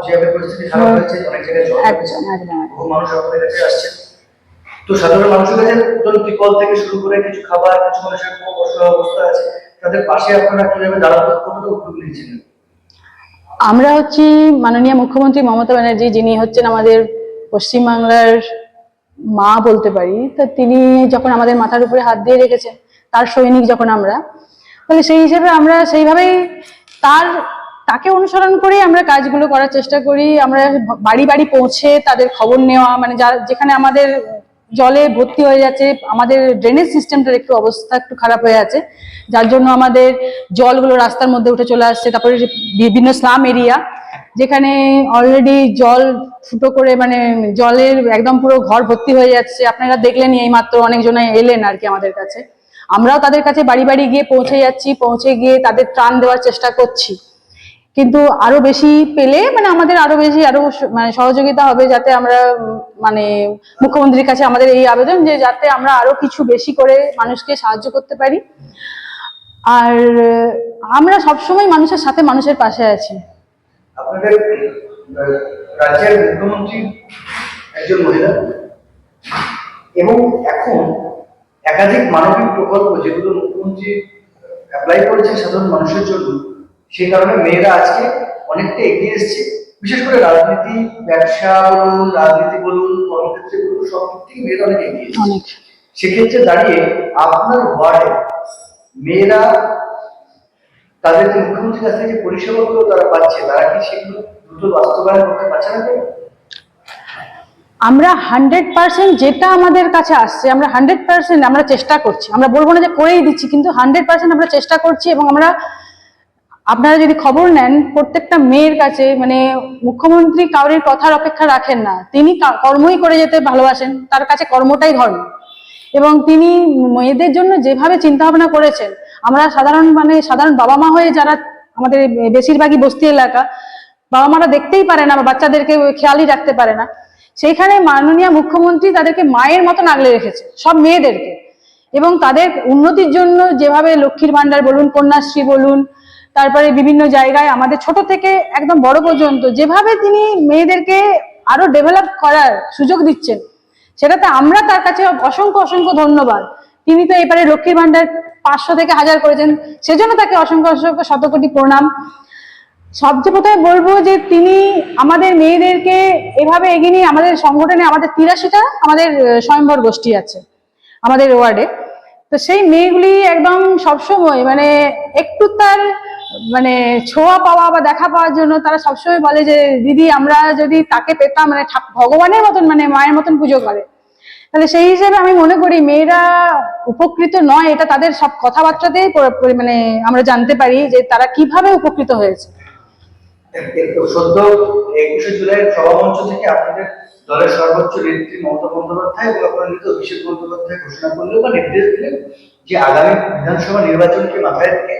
যেভাবে পরিস্থিতি খারাপ হয়েছে, অনেক জায়গায় জল বহু মানুষ আপনাদের কাছে আসছে, তো সাধারণ মানুষের কাছে ত্রিপল থেকে শুরু করে কিছু খাবার, কিছু মানুষের খুব অসহায় অবস্থা আছে, তাদের পাশে আপনারা কিভাবে দাঁড়াতে কতটা উদ্যোগ নিয়েছিলেন? আমরা হচ্ছি মাননীয় মুখ্যমন্ত্রী মমতা ব্যানার্জি, যিনি হচ্ছেন আমাদের পশ্চিমবাংলার মা বলতে পারি, তো তিনি যখন আমাদের মাথার উপরে হাত দিয়ে রেখেছেন, তার সৈনিক যখন আমরা, তাহলে সেই হিসেবে আমরা সেইভাবেই তাকে অনুসরণ করে আমরা কাজগুলো করার চেষ্টা করি। আমরা বাড়ি বাড়ি পৌঁছে তাদের খবর নেওয়া, মানে যেখানে আমাদের জলে ভর্তি হয়ে যাচ্ছে, আমাদের ড্রেনেজ সিস্টেমটার একটু অবস্থা একটু খারাপ হয়ে আছে, যার জন্য আমাদের জলগুলো রাস্তার মধ্যে উঠে চলে আসছে। তারপরে বিভিন্ন স্লাম এরিয়া যেখানে অলরেডি জল ফুটো করে, মানে জলের একদম পুরো ঘর ভর্তি হয়ে যাচ্ছে। আপনারা দেখলেন এই মাত্র অনেকজনে এলেন আর কি আমাদের কাছে, আমরাও তাদের কাছে বাড়ি বাড়ি গিয়ে পৌঁছে যাচ্ছি, পৌঁছে গিয়ে তাদের ত্রাণ দেওয়ার চেষ্টা করছি। কিন্তু আরো বেশি পেলে মানে আমাদের আরো বেশি মানে সহযোগিতা হবে, যাতে আমরা মানে মুখ্যমন্ত্রীর কাছে আমাদের এই আবেদন যে যাতে আমরা আরো কিছু বেশি করে মানুষকে সাহায্য করতে পারি। আর আমরা সবসময় মানুষের সাথে, মানুষের পাশে আছি। আপনাদের রাজ্যের মুখ্যমন্ত্রী একজন মহিলা, এবং এখন একাধিক মানবিক প্রকল্প যেগুলো মুখ্যমন্ত্রী অ্যাপ্লাই করেছেন সাধারণ মানুষের জন্য, সেই কারণে মেয়েরা আজকে অনেকটা এগিয়ে এসছে। বিশেষ করে রাজনীতি, ব্যবসা বলুন, রাজনীতি বলুন, কর্মক্ষেত্রে বলুন, সব দিক থেকে মেয়েরা অনেক এগিয়ে এসছে। সেক্ষেত্রে দাঁড়িয়ে আপনার ওয়ার্ডে মেয়েরা তাদের যে মুখ্যমন্ত্রীর কাছ থেকে যে পরিষেবাগুলো তারা পাচ্ছে, তারা কি সেগুলো দ্রুত বাস্তবায়ন করতে পারছে না? আমরা 100% যেটা আমাদের কাছে আসছে, আমরা 100% আমরা চেষ্টা করছি। আমরা বলবো না যে করেই দিচ্ছি, কিন্তু 100% আমরা চেষ্টা করছি। এবং আপনারা যদি খবর নেন, প্রত্যেকটা মেয়ের কাছে মানে মুখ্যমন্ত্রী কাউরির কথার অপেক্ষা রাখেন না, তিনি কর্মই করে যেতে ভালোবাসেন, তার কাছে কর্মটাই ধর্ম। এবং তিনি মেয়েদের জন্য যেভাবে চিন্তা ভাবনা করেছেন, আমরা সাধারণ বাবা মা হয়ে, যারা আমাদের বেশিরভাগই বস্তি এলাকা, বাবা মারা দেখতেই পারে না বা বাচ্চাদেরকে খেয়ালই রাখতে পারে না, সেইখানে মাননীয় মুখ্যমন্ত্রী তাদেরকে মায়ের মতন আগলে রেখেছে সব মেয়েদেরকে। এবং তাদের উন্নতির জন্য যেভাবে লক্ষ্মীর ভান্ডার বলুন, কন্যাশ্রী বলুন, তারপরে বিভিন্ন জায়গায় আমাদের ছোট থেকে একদম বড় পর্যন্ত যেভাবে তিনি মেয়েদেরকে আরো ডেভেলপ করার সুযোগ দিচ্ছেন, সেটাতে আমরা তার কাছে অসংখ্য অসংখ্য ধন্যবাদ। তিনি তো এবারে লক্ষ্মীর ভান্ডার 500 থেকে 1000 করেছেন, সেজন্য তাকে অসংখ্য অসংখ্য শতকোটি প্রণাম। সবচেয়ে প্রথমে বলবো যে তিনি আমাদের মেয়েদেরকে এভাবে এগিয়ে নিয়ে, আমাদের সংগঠনে আমাদের 83টা আমাদের স্বয়ম্বর গোষ্ঠী আছে আমাদের ওয়ার্ডে, তো সেই মেয়েগুলি একদম সবসময় মানে একটু তার মানে ছোঁয়া পাওয়া বা দেখা পাওয়ার জন্য তারা সবসময় বলে যে দিদি আমরা যদি তাকে পেতাম, মানে ভগবানের মতন, মানে মায়ের মতন পুজো করে। তাহলে সেই হিসেবে আমি মনে করি মেয়েরা উপকৃত নয়, এটা তাদের সব কথাবার্তাতেই মানে আমরা জানতে পারি যে তারা কিভাবে উপকৃত হয়েছে। সদ্য 21শে জুলাই সভামঞ্চ থেকে আপনাদের দলের সর্বোচ্চ নেত্রী মমতা বন্দ্যোপাধ্যায় এবং আপনার নেতা অভিষেক বন্দ্যোপাধ্যায় ঘোষণা করলেন বা নির্দেশ দিলেন যে আগামী বিধানসভা নির্বাচনকে মাথায় রেখে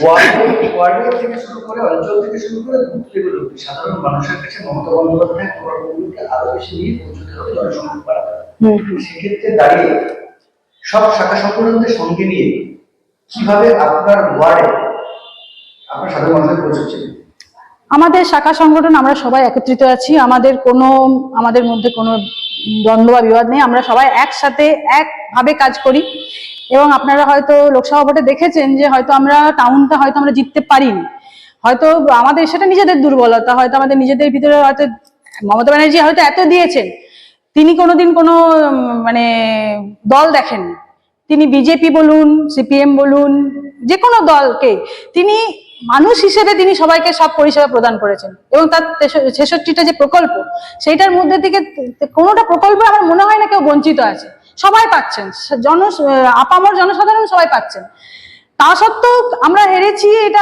ওয়ার্ডে থেকে শুরু করে, অঞ্চল থেকে শুরু করে বুথ লেভেল অবধি সাধারণ মানুষের কাছে মমতা বন্দ্যোপাধ্যায় প্রকল্পগুলোকে আরো বেশি নিয়ে পৌঁছতে হবে, জনসংযোগ বাড়াতে হবে। সেক্ষেত্রে দাঁড়িয়ে সব শাখা সংগঠনদের সঙ্গে নিয়ে কিভাবে আপনার ওয়ার্ডে আপনার সাধারণ মানুষের পৌঁছেছেন? আমাদের শাখা সংগঠন আমরা সবাই একত্রিত আছি, আমাদের মধ্যে কোনো দ্বন্দ্ব বা বিবাদ নেই, আমরা সবাই একসাথে একভাবে কাজ করি। এবং আপনারা হয়তো লোকসভা ভোটে দেখেছেন যে হয়তো আমরা টাউনটা হয়তো আমরা জিততে পারিনি, হয়তো আমাদের সেটা নিজেদের দুর্বলতা, হয়তো আমাদের নিজেদের ভিতরে হয়তো মমতা ব্যানার্জি হয়তো এত দিয়েছেন, তিনি কোনোদিন কোনো মানে দল দেখেননি। তিনি বিজেপি বলুন, সিপিএম বলুন, যে কোনো দলকে তিনি মানুষ হিসেবে তিনি সবাইকে সব পরিষেবা প্রদান করেছেন। এবং তার 66টা যে প্রকল্প, সেইটার মধ্যে থেকে কোনোটা প্রকল্প আমার মনে হয় না কেউ বঞ্চিত আছে, সবাই পাচ্ছেন, আপামর জনসাধারণ সবাই পাচ্ছেন। তা সত্ত্বেও আমরা হেরেছি, এটা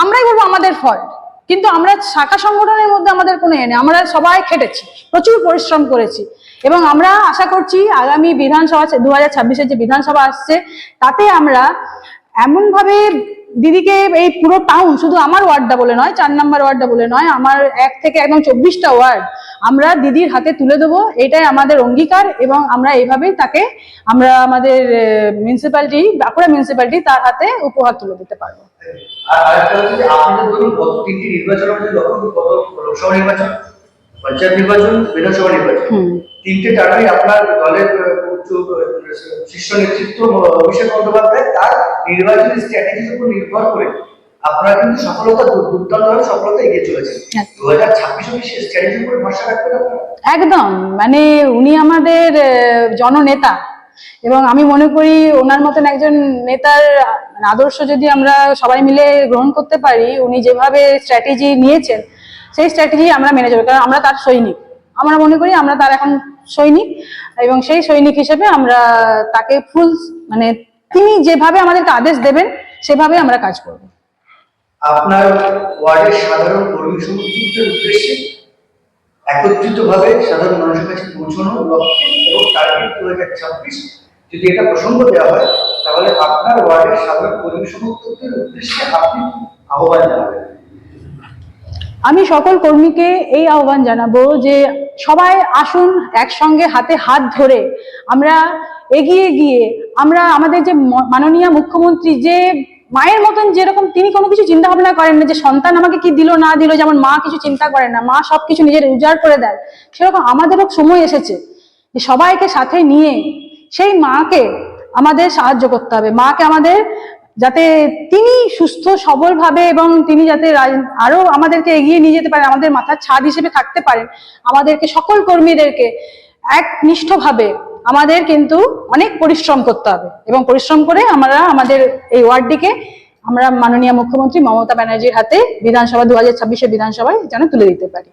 আমরাই বলবো আমাদের ফল্ট। কিন্তু আমরা শাখা সংগঠনের মধ্যে আমাদের কোনো নেই, আমরা সবাই খেটেছি, প্রচুর পরিশ্রম করেছি। এবং আমরা আশা করছি আগামী বিধানসভা 2026-এর যে বিধানসভা আসছে, তাতে আমরা এমন ভাবে দিদিকে এই পুরো টাউন, শুধু আমার ওয়ার্ডটা বলে নয়, 4 নম্বর ওয়ার্ডটা বলে নয়, আমার 1 থেকে একদম 24টা ওয়ার্ড আমরা দিদির হাতে তুলে দেবো, এটাই আমাদের অঙ্গীকার। এবং আমরা এইভাবেই তাকে আমরা আমাদের মিউনিসিপ্যালিটি, বাঁকুড়া মিউনিসিপ্যালিটি তার হাতে উপহার তুলে দিতে পারবো। আর আরেকটা হচ্ছে যে আপনাদের ধরুন গত তিনটি নির্বাচন আমাদের লক্ষ্য গত লোকসভা নির্বাচন, পঞ্চায়েত নির্বাচন, বিধানসভা নির্বাচন, তিনটে টার্মে আপনার দলের উচ্চ শীর্ষ নেতৃত্ব অভিষেক বন্দ্যোপাধ্যায় তার নির্বাচনী স্ট্র্যাটেজির উপর নির্ভর করে আপনারা কিন্তু সফলতা দুর্দান্তভাবে সফলতা এগিয়ে চলেছেন। 2026 কি সেই স্ট্র্যাটেজির উপর ভরসা রাখবেন আপনারা? একদম, মানে উনি আমাদের জননেতা, এবং আমি মনে করি ওনার মতন একজন নেতার আদর্শ যদি আমরা সবাই মিলে গ্রহণ করতে পারি, উনি যেভাবে স্ট্র্যাটেজি নিয়েছেন সেই স্ট্র্যাটেজি আমরা মেনে যাবো, কারণ আমরা তার সৈনিক। আমরা মনে করি আমরা তার এখন সৈনিক, এবং সেই সৈনিক হিসেবে আমরা তাকে ফুল, মানে তিনি যেভাবে আমাদেরকে আদেশ দেবেন সেভাবে আমরা কাজ করব। আপনার ওয়ার্ডের সাধারণ কর্মী সমর্থকদের উদ্দেশ্যে একত্রিতভাবে সাধারণ মানুষের কাছে পৌঁছানোর লক্ষ্যে এবং টার্গেট 2026 যদি এটা প্রসঙ্গ দেওয়া হয়, তাহলে আপনার ওয়ার্ডের সাধারণ কর্মী সমর্থকদের উদ্দেশ্যে আপনি আহ্বান জানাবেন। আমি সকল কর্মীকে এই আহ্বান জানাবো যে সবাই আসুন, একসঙ্গে হাতে হাত ধরে আমরা এগিয়ে গিয়ে আমরা আমাদের যে মাননীয় মুখ্যমন্ত্রী, যে মায়ের মতন যেরকম তিনি কোনো কিছু চিন্তা ভাবনা করেন না যে সন্তান আমাকে কি দিল না দিল, যেমন মা কিছু চিন্তা করেন না, মা সবকিছু নিজের উজাড় করে দেয়, সেরকম আমাদেরও সময় এসেছে যে সবাইকে সাথে নিয়ে সেই মাকে আমাদের সাহায্য করতে হবে। মাকে আমাদের যাতে তিনি সুস্থ সবল ভাবে এবং তিনি যাতে আরো আমাদেরকে এগিয়ে নিয়ে যেতে পারেন, আমাদের মাথার ছাদ হিসেবে থাকতে পারেন, আমাদেরকে সকল কর্মীদেরকে একনিষ্ঠভাবে আমাদের কিন্তু অনেক পরিশ্রম করতে হবে, এবং পরিশ্রম করে আমরা আমাদের এই ওয়ার্ডটিকে আমরা মাননীয় মুখ্যমন্ত্রী মমতা ব্যানার্জির হাতে বিধানসভা 2026 বিধানসভায় যেন তুলে দিতে পারি।